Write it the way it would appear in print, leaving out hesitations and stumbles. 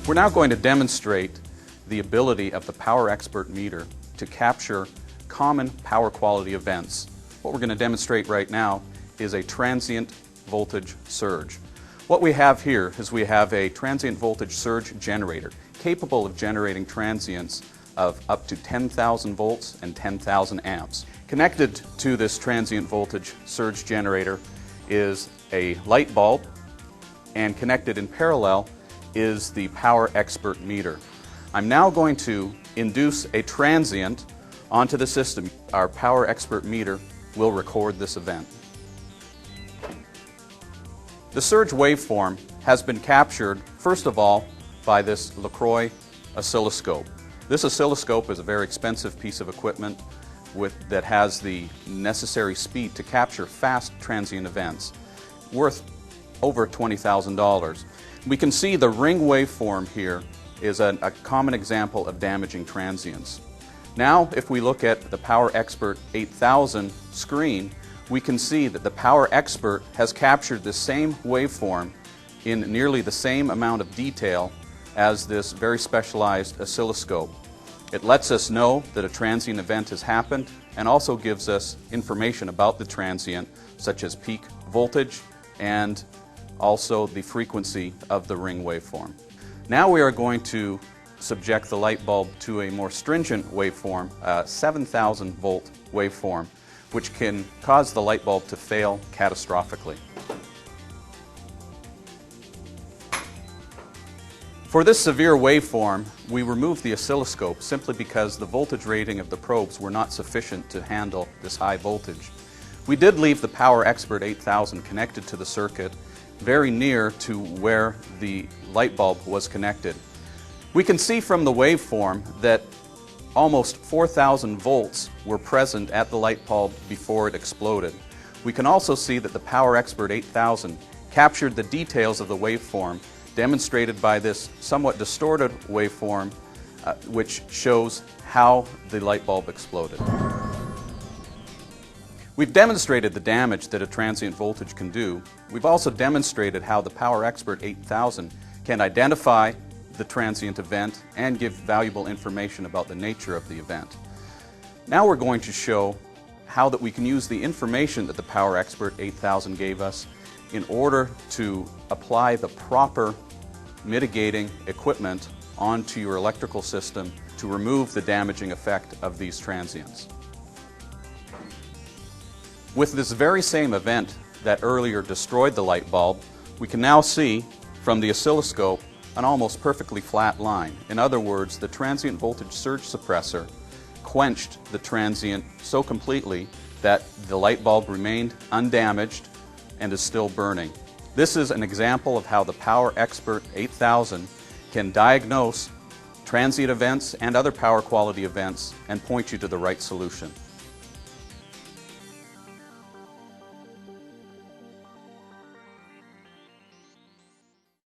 We're now going to demonstrate the ability of the PowerXpert meter to capture common power quality events. What we're going to demonstrate right now is a transient voltage surge. What we have here is we have a transient voltage surge generator capable of generating transients of up to 10,000 volts and 10,000 amps. Connected to this transient voltage surge generator is a light bulb, and connected in parallel is the PowerXpert meter. I'm now going to induce a transient onto the system. Our PowerXpert meter will record this event. The surge waveform has been captured, first of all, by this LaCroix oscilloscope. This oscilloscope is a very expensive piece of equipment that has the necessary speed to capture fast transient events, worth over $20,000. We can see the ring waveform here is a common example of damaging transients. Now, if we look at the PowerXpert 8000 screen, we can see that the PowerXpert has captured the same waveform in nearly the same amount of detail as this very specialized oscilloscope. It lets us know that a transient event has happened and also gives us information about the transient, such as peak voltage and also the frequency of the ring waveform. Now we are going to subject the light bulb to a more stringent waveform, a 7,000 volt waveform, which can cause the light bulb to fail catastrophically. For this severe waveform, we removed the oscilloscope simply because the voltage rating of the probes were not sufficient to handle this high voltage. We did leave the PowerXpert 8000 connected to the circuit very near to where the light bulb was connected. We can see from the waveform that almost 4,000 volts were present at the light bulb before it exploded. We can also see that the PowerXpert 8000 captured the details of the waveform demonstrated by this somewhat distorted waveform which shows how the light bulb exploded. We've demonstrated the damage that a transient voltage can do. We've also demonstrated how the PowerXpert 8000 can identify the transient event and give valuable information about the nature of the event. Now we're going to show how that we can use the information that the PowerXpert 8000 gave us in order to apply the proper mitigating equipment onto your electrical system to remove the damaging effect of these transients. With this very same event that earlier destroyed the light bulb, we can now see from the oscilloscope an almost perfectly flat line. In other words, the transient voltage surge suppressor quenched the transient so completely that the light bulb remained undamaged and is still burning. This is an example of how the PowerXpert 8000 can diagnose transient events and other power quality events and point you to the right solution.